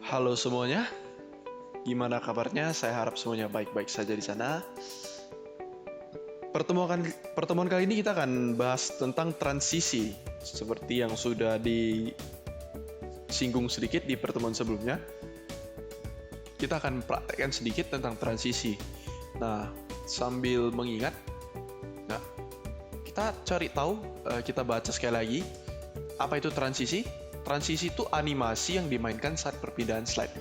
Halo semuanya, gimana kabarnya? Saya harap semuanya baik-baik saja di sana. Pertemuan, pertemuan kali ini kita akan bahas tentang transisi, seperti yang sudah disinggung sedikit di pertemuan sebelumnya. Kita akan praktekkan sedikit tentang transisi. Nah, sambil mengingat, nah, kita cari tahu, kita baca sekali lagi, apa itu transisi? Transisi itu animasi yang dimainkan saat perpindahan slide.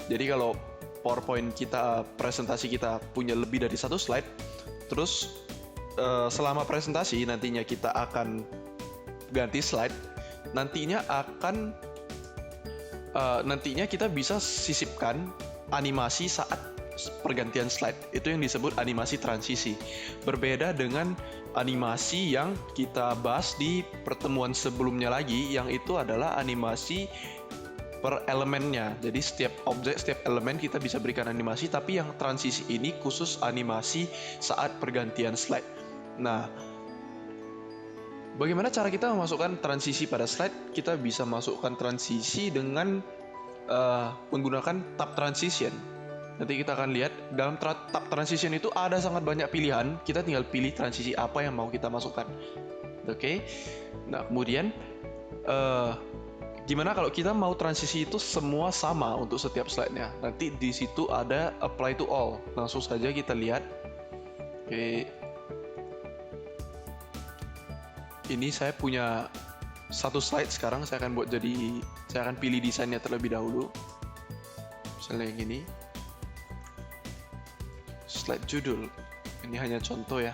Jadi kalau PowerPoint kita, presentasi kita punya lebih dari satu slide, terus selama presentasi nantinya kita akan ganti slide, nantinya kita bisa sisipkan animasi saat pergantian slide. Itu yang disebut animasi transisi. Berbeda dengan animasi yang kita bahas di pertemuan sebelumnya lagi, yang itu adalah animasi per elemennya. Jadi setiap objek, setiap elemen kita bisa berikan animasi, tapi yang transisi ini khusus animasi saat pergantian slide. Nah, bagaimana cara kita memasukkan transisi pada slide? Kita bisa masukkan transisi dengan menggunakan tab transition. Nanti kita akan lihat dalam tab transition itu ada sangat banyak pilihan. Kita tinggal pilih transisi apa yang mau kita masukkan. Oke. Nah, kemudian gimana kalau kita mau transisi itu semua sama untuk setiap slide-nya? Nanti di situ ada apply to all. Langsung saja kita lihat. Oke. Ini saya punya satu slide sekarang. Saya akan pilih desainnya terlebih dahulu. Misalnya yang ini. Slide judul. Ini hanya contoh ya.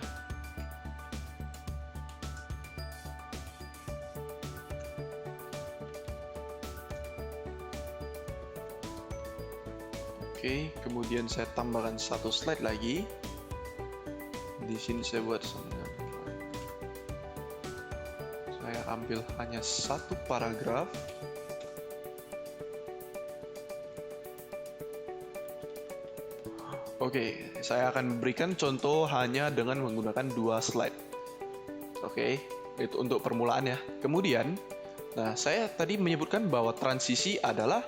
Oke, kemudian saya tambahkan satu slide lagi. Di sini saya buat saya ambil hanya satu paragraf. Oke, saya akan berikan contoh hanya dengan menggunakan dua slide. Oke, itu untuk permulaan ya. Kemudian, nah saya tadi menyebutkan bahwa transisi adalah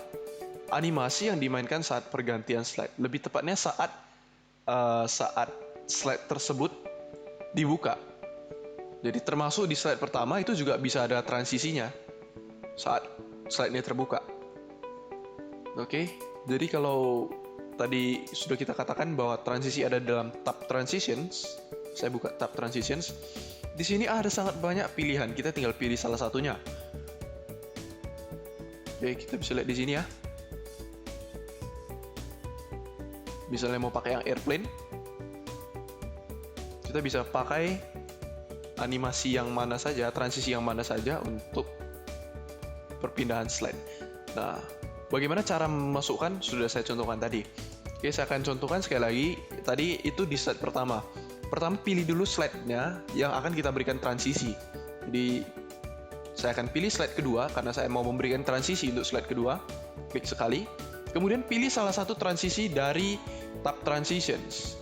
animasi yang dimainkan saat pergantian slide. Lebih tepatnya saat slide tersebut dibuka. Jadi termasuk di slide pertama itu juga bisa ada transisinya saat slide-nya terbuka. Oke, jadi kalau tadi sudah kita katakan bahwa transisi ada dalam tab transitions, saya buka tab transitions. Di sini ada sangat banyak pilihan, kita tinggal pilih salah satunya. Oke, kita bisa lihat di sini ya. Misalnya mau pakai yang airplane, kita bisa pakai animasi yang mana saja, transisi yang mana saja untuk perpindahan slide. Nah, bagaimana cara memasukkan? Sudah saya contohkan tadi. Oke, saya akan contohkan sekali lagi. Tadi itu di slide pertama. Pertama, pilih dulu slide-nya yang akan kita berikan transisi. Jadi, saya akan pilih slide kedua karena saya mau memberikan transisi untuk slide kedua. Klik sekali. Kemudian pilih salah satu transisi dari tab transitions.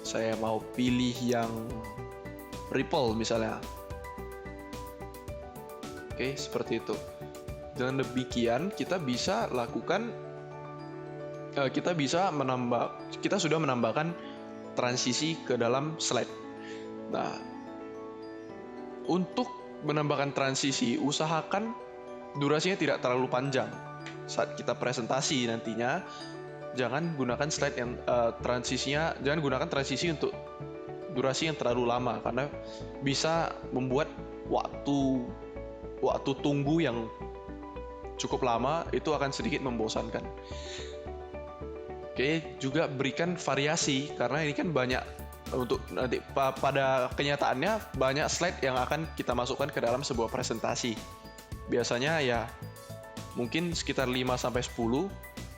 Saya mau pilih yang ripple misalnya. Oke, seperti itu. Dengan demikian kita bisa lakukan, kita sudah menambahkan transisi ke dalam slide. Nah, untuk menambahkan transisi, usahakan durasinya tidak terlalu panjang. Saat kita presentasi nantinya, jangan gunakan slide yang jangan gunakan transisi untuk durasi yang terlalu lama karena bisa membuat waktu tunggu yang cukup lama, itu akan sedikit membosankan. Oke, juga berikan variasi karena ini kan banyak untuk nanti pada kenyataannya banyak slide yang akan kita masukkan ke dalam sebuah presentasi. Biasanya ya mungkin sekitar 5 sampai 10.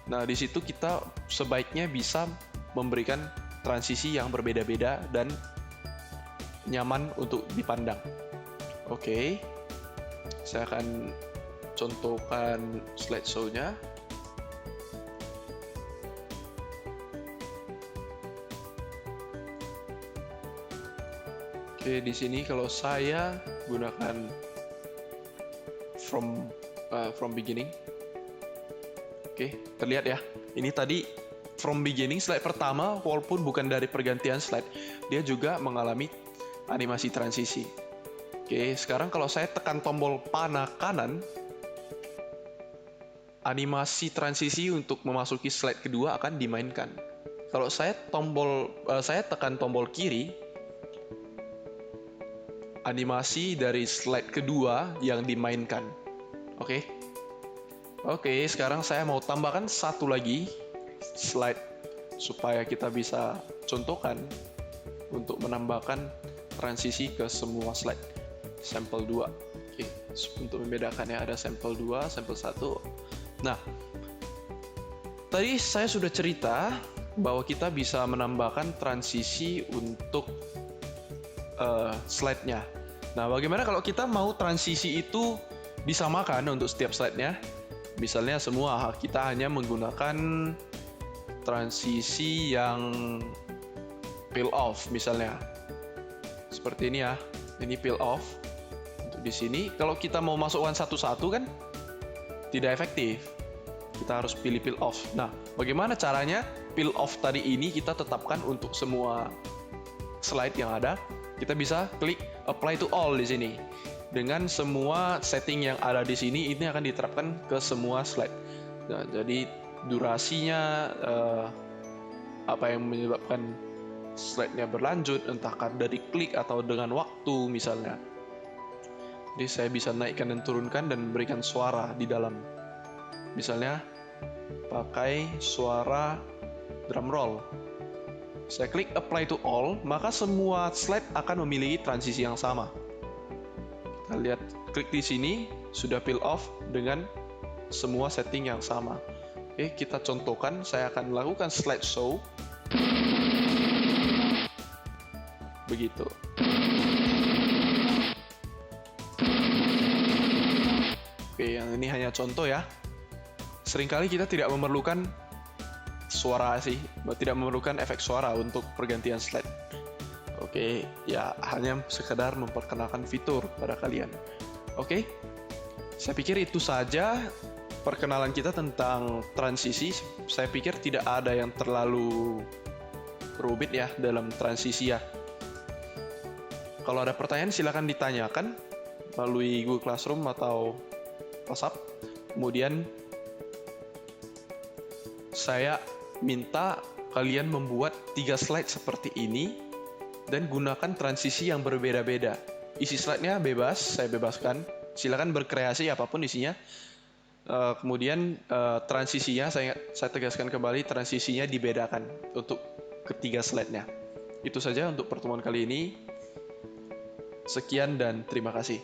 Nah, di situ kita sebaiknya bisa memberikan transisi yang berbeda-beda dan nyaman untuk dipandang. Oke, saya akan contohkan slideshow-nya. Oke, di sini kalau saya gunakan from beginning. Oke, terlihat ya. Ini tadi from beginning slide pertama, walaupun bukan dari pergantian slide, dia juga mengalami animasi transisi. Oke, sekarang kalau saya tekan tombol panah kanan, animasi transisi untuk memasuki slide kedua akan dimainkan. Kalau saya tekan tombol kiri, animasi dari slide kedua yang dimainkan. Oke. Oke, sekarang saya mau tambahkan satu lagi slide supaya kita bisa contohkan untuk menambahkan transisi ke semua slide. Sampel 2. Oke, untuk membedakannya ada sampel 2, sampel 1. Nah, tadi saya sudah cerita bahwa kita bisa menambahkan transisi untuk slide-nya. Nah, bagaimana kalau kita mau transisi itu disamakan untuk setiap slide-nya? Misalnya semua kita hanya menggunakan transisi yang peel off misalnya. Seperti ini ya. Ini peel off. Untuk di sini kalau kita mau masukkan satu-satu kan tidak efektif. Kita harus pilih peel off. Nah, bagaimana caranya peel off tadi ini kita tetapkan untuk semua slide yang ada? Kita bisa klik apply to all di sini. Dengan semua setting yang ada di sini, ini akan diterapkan ke semua slide. Nah, jadi durasinya, apa yang menyebabkan slide-nya berlanjut, entah dari klik atau dengan waktu misalnya. Jadi saya bisa naikkan dan turunkan dan memberikan suara di dalam. Misalnya pakai suara drum roll. Saya klik apply to all, maka semua slide akan memiliki transisi yang sama. Kita lihat, klik di sini sudah peel off dengan semua setting yang sama. Oke, kita contohkan. Saya akan lakukan slide show. Begitu. Oke, yang ini hanya contoh ya. Seringkali kita tidak memerlukan suara sih, tidak memerlukan efek suara untuk pergantian slide. Oke, ya hanya sekedar memperkenalkan fitur pada kalian. Oke, saya pikir itu saja perkenalan kita tentang transisi. Saya pikir tidak ada yang terlalu rumit ya dalam transisi ya. Kalau ada pertanyaan silakan ditanyakan melalui Google Classroom atau WhatsApp. Kemudian saya minta kalian membuat 3 slide seperti ini dan gunakan transisi yang berbeda-beda. Isi slide-nya bebas, saya bebaskan. Silakan berkreasi apapun isinya. Kemudian transisinya saya tegaskan kembali, transisinya dibedakan untuk ketiga slide-nya. Itu saja untuk pertemuan kali ini. Sekian dan terima kasih.